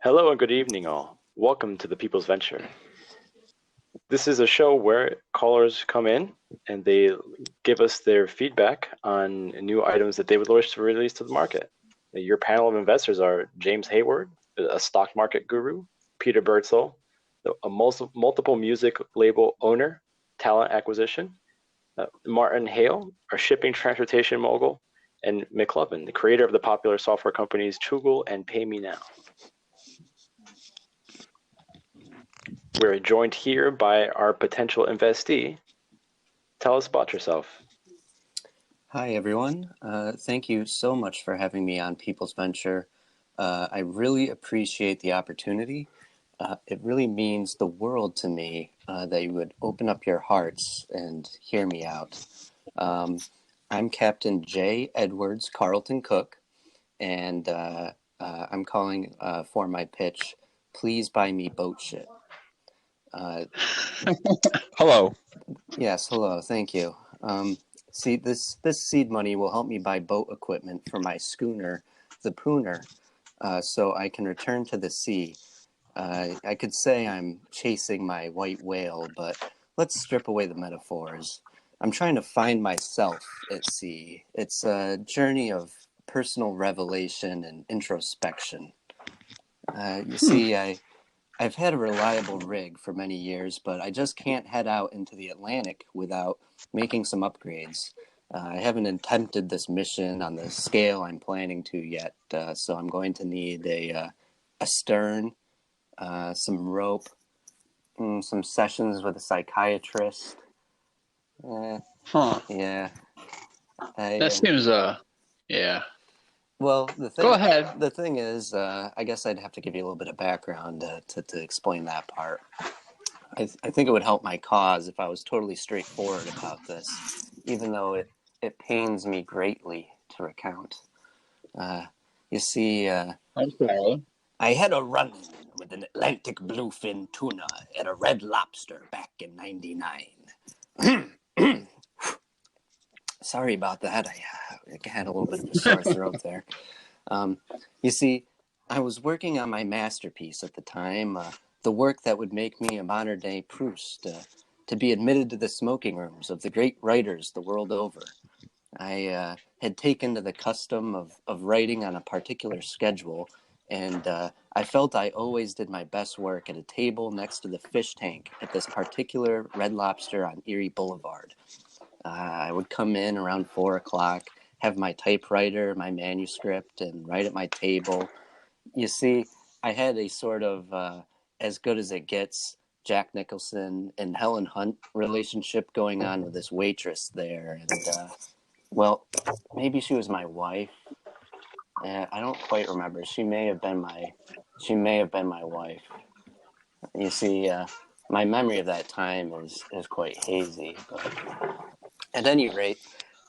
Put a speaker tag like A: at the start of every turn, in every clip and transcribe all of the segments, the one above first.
A: Hello and good evening, all. Welcome to the People's Venture. This is a show where callers come in and they give us their feedback on new items that they would wish to release to the market. Your panel of investors are James Hayward, a stock market guru, Peter Birdsall, a multiple music label owner, talent acquisition, Martin Hale, our shipping transportation mogul, and McLovin, the creator of the popular software companies Toogle and PayMeNow. We're joined here by our potential investee. Tell us about yourself.
B: Hi, everyone. Thank you so much for having me on People's Venture. I really appreciate the opportunity. It really means the world to me that you would open up your hearts and hear me out. I'm Captain J. Edwards Carlton Cook, and I'm calling for my pitch, Please Buy Me Boat Shit.
C: Hello.
B: Yes, hello. Thank you. See, this seed money will help me buy boat equipment for my schooner, the Pooner, so I can return to the sea. I could say I'm chasing my white whale, but let's strip away the metaphors. I'm trying to find myself at sea. It's a journey of personal revelation and introspection. You see, I've had a reliable rig for many years, but I just can't head out into the Atlantic without making some upgrades. I haven't attempted this mission on the scale I'm planning to yet, so I'm going to need a stern, some rope, some sessions with a psychiatrist. Yeah.
C: That seems, yeah.
B: Well,
C: Go ahead.
B: The thing is, I guess I'd have to give you a little bit of background to explain that part. I think it would help my cause if I was totally straightforward about this, even though it pains me greatly to recount. You see,
C: I'm sorry.
B: I had a run-in with an Atlantic bluefin tuna at a Red Lobster back in '99. Sorry about that. I had a little bit of a sore throat there. You see, I was working on my masterpiece at the time, the work that would make me a modern-day Proust, to be admitted to the smoking rooms of the great writers the world over. I had taken to the custom of writing on a particular schedule, and I felt I always did my best work at a table next to the fish tank at this particular Red Lobster on Erie Boulevard. I would come in around 4 o'clock, have my typewriter, my manuscript, and write at my table. You see, I had a sort of as good as it gets Jack Nicholson and Helen Hunt relationship going on with this waitress there. And, well, maybe she was my wife. I don't quite remember. She may have been my wife. You see, my memory of that time is quite hazy, but at any rate,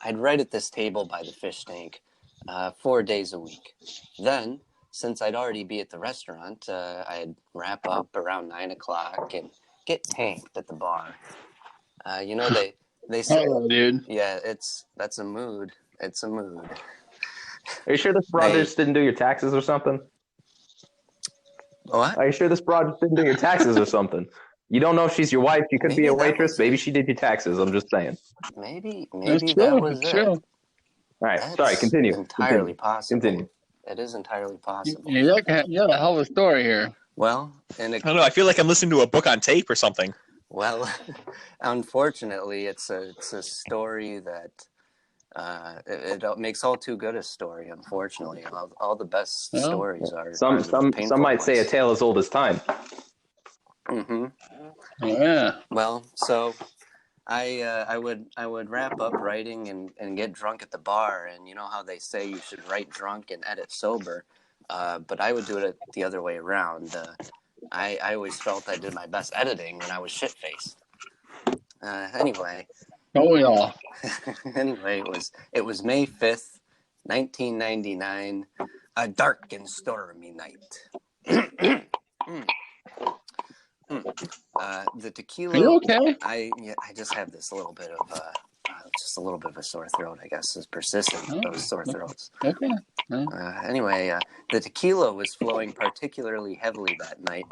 B: I'd write at this table by the fish tank 4 days a week. Then, since I'd already be at the restaurant, I'd wrap up around 9 o'clock and get tanked at the bar. You know, they say,
C: Hello, dude.
B: yeah, that's a mood. It's a mood.
D: Are you sure this broad just didn't do your taxes or something?
B: What?
D: Are you sure this broad just didn't do your taxes or something? You don't know if she's your wife. She could be a waitress. Maybe she did your taxes. I'm just saying.
B: Maybe
C: It's
B: that
C: true.
B: was
C: It's
B: it.
C: true.
D: All right.
B: That's
D: Sorry. Continue.
B: entirely possible.
D: Continue.
B: It is entirely possible.
C: You got a hell of a story here.
B: Well,
E: I don't know. I feel like I'm listening to a book on tape or something.
B: Well, unfortunately, it's a story that it makes all too good a story. Unfortunately, all the best stories are
D: Some might say a tale as old as time.
B: Mm-hmm.
C: Yeah.
B: Well, so I would wrap up writing and get drunk at the bar, and you know how they say you should write drunk and edit sober, but I would do it the other way around. I always felt I did my best editing when I was shit-faced. Anyway.
C: Don't we all?
B: Anyway, it was May 5th, 1999, a dark and stormy night. The tequila.
C: Are you okay?
B: I just have this little bit of a sore throat. I guess is persistent. Those sore throats.
C: Okay.
B: Anyway, the tequila was flowing particularly heavily that night.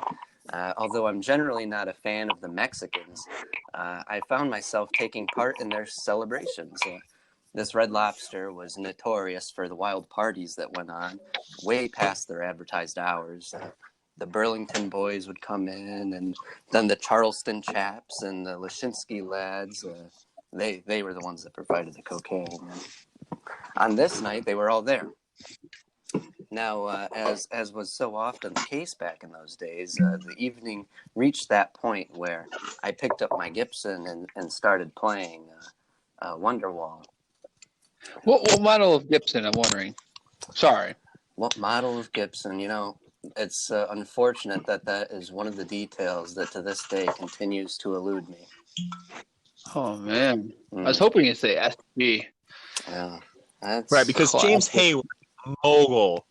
B: Although I'm generally not a fan of the Mexicans, I found myself taking part in their celebrations. This Red Lobster was notorious for the wild parties that went on way past their advertised hours. The Burlington boys would come in, and then the Charleston chaps and the Lashinsky lads. They were the ones that provided the cocaine. And on this night, they were all there. Now, as was so often the case back in those days, the evening reached that point where I picked up my Gibson and started playing Wonderwall.
C: What model of Gibson? I'm wondering. Sorry.
B: What model of Gibson? It's unfortunate that is one of the details that to this day continues to elude me.
C: Oh man, I was hoping you'd say SG.
B: Yeah, that's
E: Right, because
C: classic.
E: James Hayward, mogul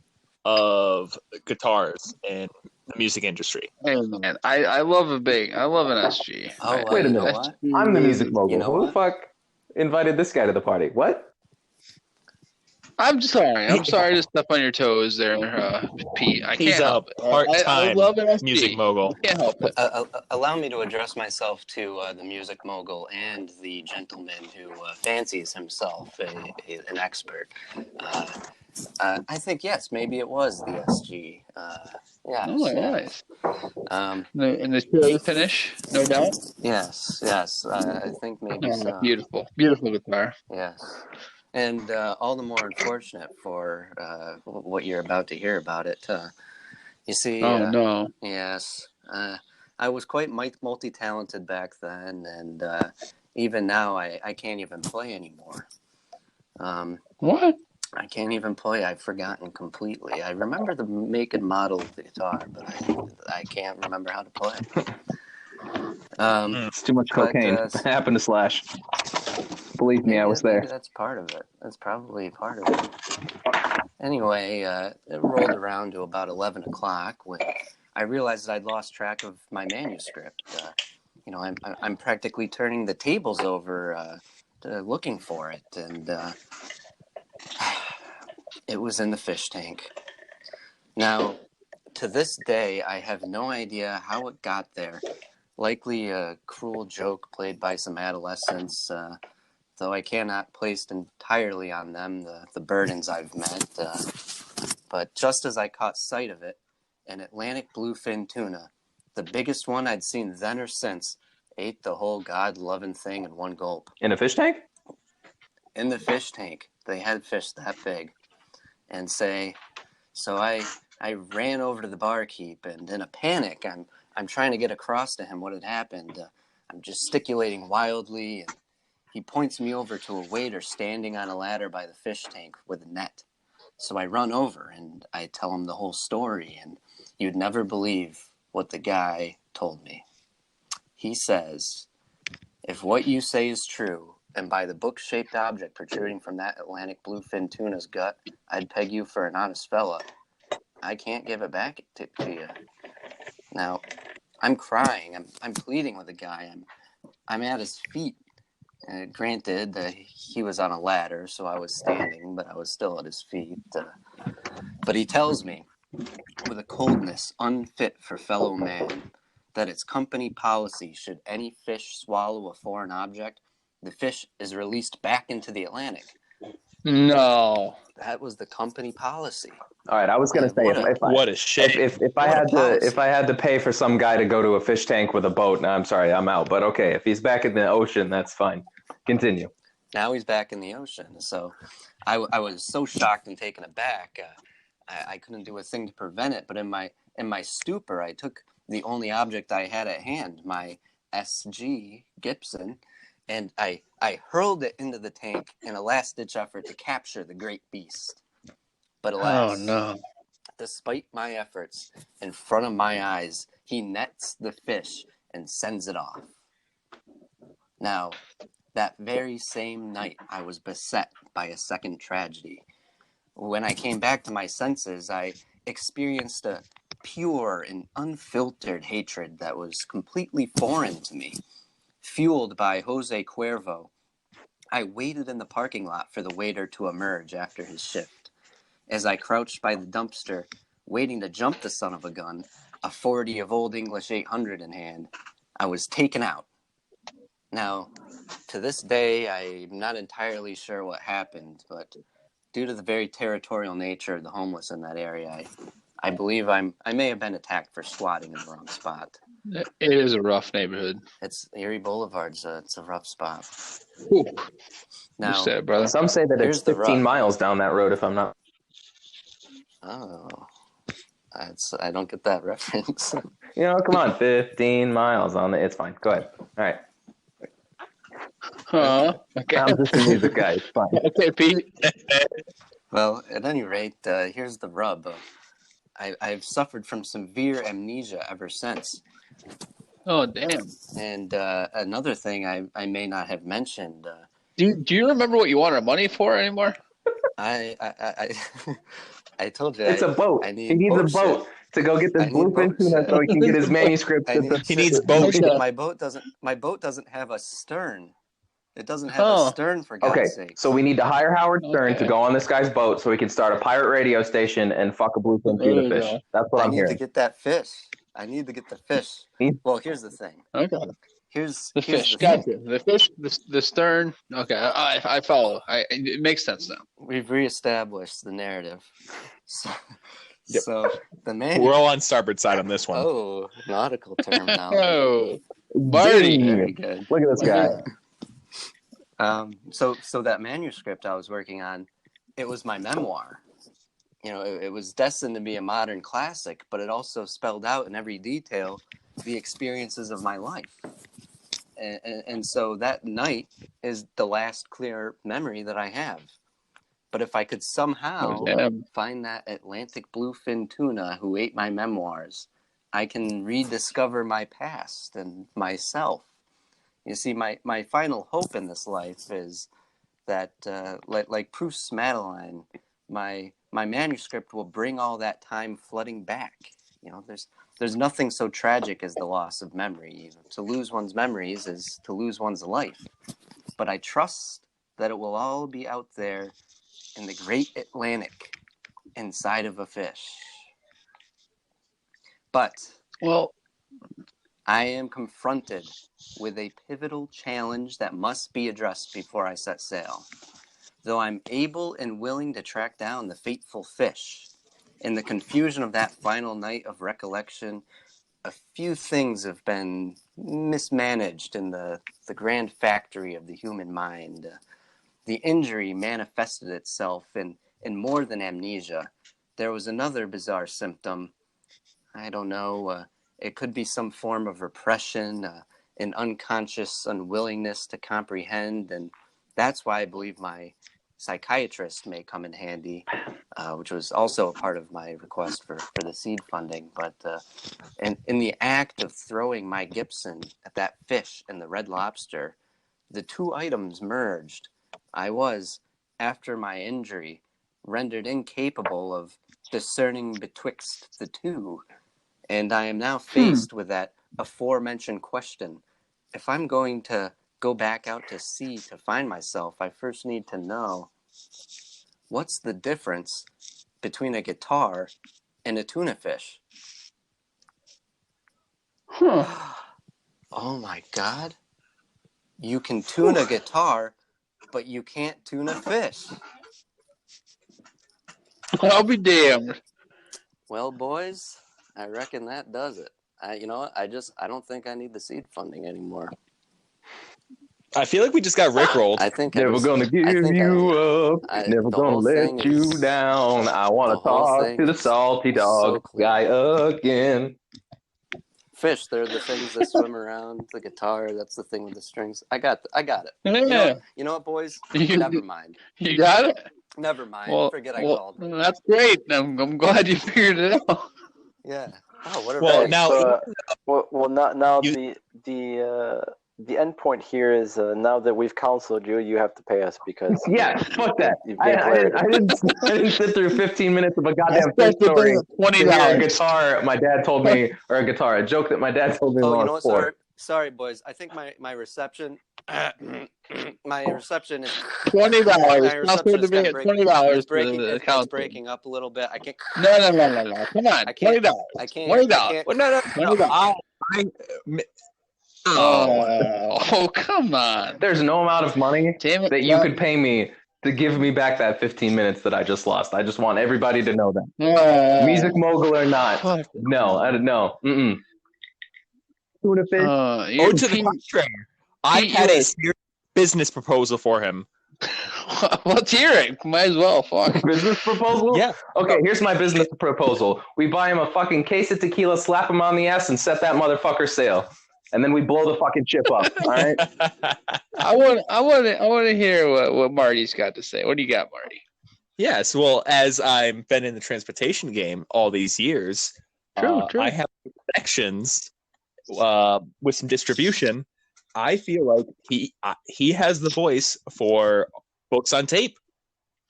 E: of guitars and the music industry.
C: Hey man, I love an SG.
B: Oh,
D: Wait a
B: you know
D: minute.
B: what?
D: I'm the music mogul.
B: You know
D: Who the
B: what?
D: fuck invited this guy to the party? What?
C: I'm sorry. I'm sorry to step on your toes there, Pete. I
E: He's
C: can't
E: a
C: help it. I
E: part-time
C: love an SG.
E: music mogul.
C: Can't help it.
B: Allow me to address myself to the music mogul and the gentleman who fancies himself an expert. I think, yes, maybe it was the SG. Yes,
C: Oh,
B: yes.
C: nice. And the cherry finish, no doubt.
B: Yes. I think maybe
C: Oh,
B: so.
C: beautiful guitar.
B: Yes. And all the more unfortunate for what you're about to hear about it. You see,
C: Oh no.
B: yes, I was quite multi-talented back then, and even now I can't even play anymore.
C: What?
B: I can't even play. I've forgotten completely. I remember the make and model of the guitar, but I can't remember how to play.
D: It's too much
B: But,
D: cocaine. Happened to Slash. Believe me, I was there.
B: Maybe that's part of it. That's probably part of it. Anyway, it rolled around to about 11 o'clock when I realized that I'd lost track of my manuscript. I'm practically turning the tables over looking for it, and it was in the fish tank. Now, to this day, I have no idea how it got there. Likely a cruel joke played by some adolescents, though I cannot place entirely on them the burdens I've met. But just as I caught sight of it, an Atlantic bluefin tuna, the biggest one I'd seen then or since, ate the whole God-loving thing in one gulp.
D: In a fish tank?
B: In the fish tank. They had fish that big. And so I ran over to the barkeep, and in a panic, I'm trying to get across to him what had happened. I'm gesticulating wildly, and he points me over to a waiter standing on a ladder by the fish tank with a net. So I run over, and I tell him the whole story, and you'd never believe what the guy told me. He says, if what you say is true, and by the book-shaped object protruding from that Atlantic bluefin tuna's gut, I'd peg you for an honest fella. I can't give it back to you. Now, I'm crying. I'm pleading with the guy. I'm at his feet. Granted, he was on a ladder, so I was standing, but I was still at his feet. But he tells me, with a coldness unfit for fellow man, that it's company policy should any fish swallow a foreign object, the fish is released back into the Atlantic.
C: No.
B: That was the company policy.
D: All right, I was gonna say
E: What a shame.
D: if I had to pay for some guy to go to a fish tank with a boat, I'm sorry, I'm out. But okay, if he's back in the ocean, that's fine. Continue.
B: Now he's back in the ocean. So I was so shocked and taken aback. I couldn't do a thing to prevent it. But in my stupor, I took the only object I had at hand, my SG Gibson, and I hurled it into the tank in a last-ditch effort to capture the great beast. But alas,
C: Oh no.
B: despite my efforts, in front of my eyes, he nets the fish and sends it off. Now, that very same night, I was beset by a second tragedy. When I came back to my senses, I experienced a pure and unfiltered hatred that was completely foreign to me. Fueled by Jose Cuervo, I waited in the parking lot for the waiter to emerge after his shift. as I crouched by the dumpster, waiting to jump the son of a gun, a 40 of Old English 800 in hand, I was taken out. Now, to this day, I'm not entirely sure what happened, but due to the very territorial nature of the homeless in that area, I believe I may have been attacked for squatting in the wrong spot.
C: It is a rough neighborhood.
B: It's Erie Boulevard's it's a rough spot.
C: Ooh,
B: Now,
C: you said it, brother.
D: Some say that
B: Here's
D: it's
B: the
D: 15
B: rub.
D: miles down that road. If I'm not.
B: oh, I don't get that reference.
D: Come on, 15 miles on it. It's fine. Go ahead. All right.
C: Okay.
D: I'm just a music guy. It's fine.
C: Okay, Pete.
B: Well, at any rate, here's the rub. I've suffered from severe amnesia ever since.
C: Oh, damn.
B: And another thing I may not have mentioned.
C: Do you remember what you wanted money for anymore?
B: I I told you
D: It's a boat.
B: I need
D: He needs a
B: boat
D: boat
B: shit.
D: to go get this
B: I need
D: bluefin
B: boat
D: tuna
B: shit.
D: so he can get his manuscript.
E: He needs boat.
C: Okay.
B: My boat doesn't have a stern. It doesn't have a
C: Oh.
B: stern, for God's
D: Okay,
B: sake.
D: so we need to hire Howard Stern
C: Okay.
D: to go on this guy's boat so we can start a pirate radio station and fuck a bluefin
C: There
D: tuna
C: you
D: fish.
C: go.
D: That's what
B: I
D: I'm
B: need
D: hearing.
B: to get that fish. I need to get the fish.
D: Need-
B: Well, here's the thing.
C: Okay.
B: Here's
C: The
B: here's
C: fish.
B: the thing.
C: Gotcha. The fish, the stern. Okay, I follow. It makes sense now.
B: We've reestablished the narrative. So,
E: Yep.
B: so the man.
E: We're all on starboard side on this one.
B: Oh, nautical term now.
C: Oh, Marty.
D: Ding.
B: Very good.
D: Look at this guy.
B: So that manuscript I was working on, it was my memoir. It was destined to be a modern classic, but it also spelled out in every detail the experiences of my life. And so that night is the last clear memory that I have. But if I could somehow
C: Oh, damn.
B: find that Atlantic bluefin tuna who ate my memoirs, I can rediscover my past and myself. You see, my final hope in this life is that, like Proust's Madeline, my manuscript will bring all that time flooding back. There's nothing so tragic as the loss of memory. To lose one's memories is to lose one's life. But I trust that it will all be out there in the great Atlantic, inside of a fish. But
C: Well,
B: I am confronted with a pivotal challenge that must be addressed before I set sail. Though I'm able and willing to track down the fateful fish, in the confusion of that final night of recollection, a few things have been mismanaged in the grand factory of the human mind. The injury manifested itself in more than amnesia. There was another bizarre symptom. I don't know, it could be some form of repression, an unconscious unwillingness to comprehend, and that's why I believe my psychiatrist may come in handy, which was also a part of my request for the seed funding. But in the act of throwing my Gibson at that fish and the Red Lobster, the two items merged. I was, after my injury, rendered incapable of discerning betwixt the two, and I am now faced with that aforementioned question. If I'm going to go back out to sea to find myself, I first need to know, what's the difference between a guitar and a tuna fish? Oh my God. You can tune a guitar, but you can't tune a fish.
C: I'll be damned.
B: Well, boys, I reckon that does it. You know what? I don't think I need the seed funding anymore.
E: I feel like we just got rickrolled.
B: I think
D: Never gonna give you up. Never
B: the
D: gonna
B: whole
D: let
B: thing
D: you
B: is-
D: down. I want
B: the
D: to
B: whole
D: talk
B: thing
D: to the
B: is
D: salty dog
B: so clear.
D: guy again.
B: Fish, they're the things that swim around. The guitar, that's the thing with the strings. I got it.
C: Yeah.
B: You know what, boys?
C: You-
B: Never mind.
C: You got it?
B: Never mind.
C: Well,
B: Forget I
C: well,
B: called.
C: that's great. I'm glad you figured it out.
B: Yeah. Oh, what a
E: Well,
B: rag.
E: now-
A: Now
E: You-
A: the end point here is now that we've counseled you, you have to pay us because
D: Yeah, fuck that.
A: you've
D: I
A: been
D: didn't sit through 15 minutes of a goddamn fish
C: That's
D: story.
C: $20.
D: To hear a guitar my dad told me, or a jotar, a joke that my dad told me when
B: Oh,
D: I
B: you know
D: was
B: what?
D: 4.
B: Sorry, boys. I think my reception My reception is
C: $20.
B: my
C: That's
B: reception
C: going to
B: is
C: be
B: kinda
C: at
B: breaking.
C: $20
B: It's
C: for
B: breaking.
C: the
B: It's
C: account.
B: breaking up a little bit. I can't.
C: No. Come on,
B: I can't.
C: $20.
B: I can't.
C: $20.
B: I can't.
E: Well, no.
C: $20.
E: Oh,
C: Come on.
D: There's no amount of money
C: Damn it.
D: that you could pay me to give me back that 15 minutes that I just lost. I just want everybody to know that. Music mogul or not.
C: Fuck.
D: No, I don't know. Mm-mm. Tuna fish.
E: oh, to the contrary. I had a serious business proposal for him.
C: Let's hear it. Might as well. Fuck.
D: Business proposal?
E: Yeah.
D: Okay, here's my business proposal. We buy him a fucking case of tequila, slap him on the ass, and set that motherfucker sail. And then we blow the fucking chip up. All right?
C: I want to hear what Marty's got to say. What do you got, Marty?
E: Yes. Well, as I've been in the transportation game all these years,
C: True.
E: I have connections with some distribution. I feel like he has the voice for books on tape.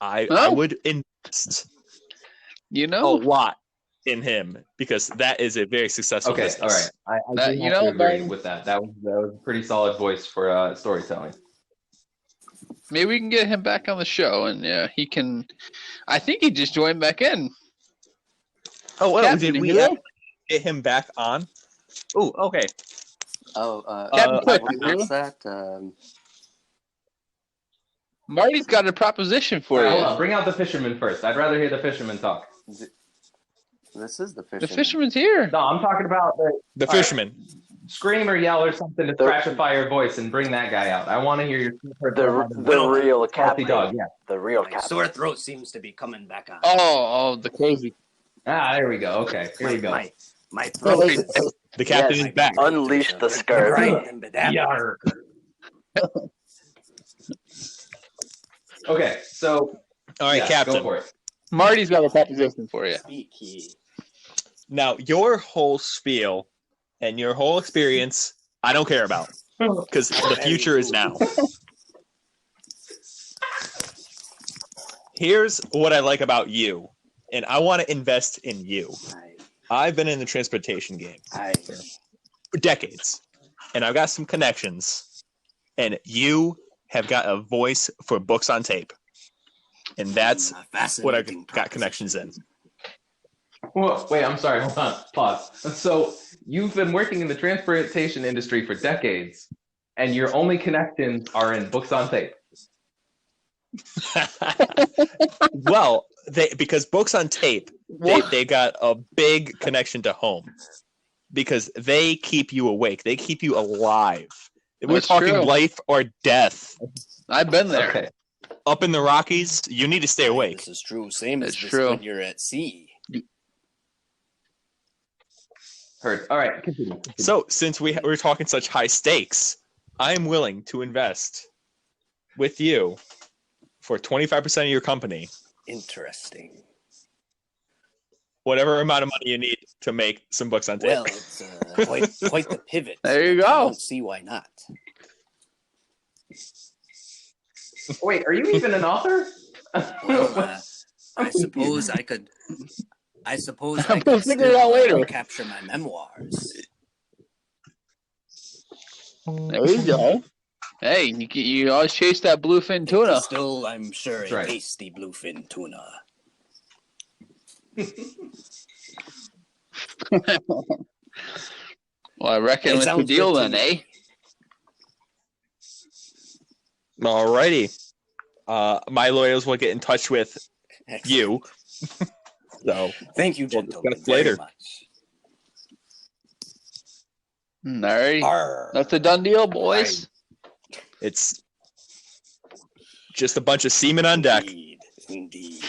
E: I would invest a lot in him because that is a very successful
D: Okay,
E: business.
D: all right. I do have to agree with that. That was a pretty solid voice for storytelling.
C: Maybe we can get him back on the show, and he can. I think he just joined back in.
E: Oh, well,
C: Captain,
E: did we
C: you?
E: get him back on? Oh, okay.
C: Captain Cook,
B: What's that?
C: Marty's got a proposition for
D: All right,
C: you.
D: hold on. Bring out the fisherman first. I'd rather hear the fisherman talk.
B: This is the
C: The
B: fisherman.
C: fisherman's here.
D: No, I'm talking about
E: The
D: All right.
E: fisherman.
D: scream or yell or something to scratchify your voice and bring that guy out. I want to hear your
A: The real
D: healthy
A: captain.
D: dog. Yeah.
A: The real
B: My
A: captain.
B: sore throat seems to be coming back on.
C: Oh, the crazy.
D: There we go. Okay, here we go.
B: My throat.
E: The captain
A: Yes.
E: is back.
A: Unleash the scurvy.
D: Yarr. Okay, so
E: All right,
D: yeah,
E: Captain.
D: go for it.
C: Marty's got a proposition for you.
E: Now, your whole spiel and your whole experience, I don't care about because the future is now. Here's what I like about you, and I want to invest in you. I've been in the transportation game for decades, and I've got some connections, and you have got a voice for books on tape, and that's what I got connections in.
D: Whoa, wait, I'm sorry. Hold on. Pause. So you've been working in the transportation industry for decades, and your only connections are in books on tape.
E: Well, because books on tape, they got a big connection to home because they keep you awake. They keep you alive. We're
C: That's
E: talking
C: true.
E: life or death.
C: I've been there.
D: Okay.
E: Up in the Rockies, you need to stay awake.
B: This is true. Same as
C: It's
B: this
C: true.
B: when you're at sea.
D: Heard. All right. Continue.
E: So, since we're talking such high stakes, I'm willing to invest with you for 25% of your company,
B: Interesting.
E: whatever amount of money you need to make some books on tape.
B: Well, it's quite the pivot.
C: There you
B: I
C: go.
B: don't see why not.
D: Wait, are you even an author?
B: Well, I suppose I could. I suppose
C: We'll
B: I could
C: figure it out later.
B: capture my memoirs.
C: There you go. Hey, you always chase that bluefin tuna.
B: Still, I'm sure
D: That's
B: a
D: right.
B: tasty bluefin tuna.
C: Well, I reckon
B: It
C: it's the
B: sounds
C: deal
B: good to
C: then,
B: me.
C: eh?
E: Alrighty. My lawyers will get in touch with
B: Excellent.
E: you. So,
B: Thank you,
E: We'll
B: gentlemen,
E: discuss later.
B: very much.
C: Alright.
B: Arr.
C: That's a done deal, boys.
E: it's just a bunch of seamen on deck.
B: Indeed.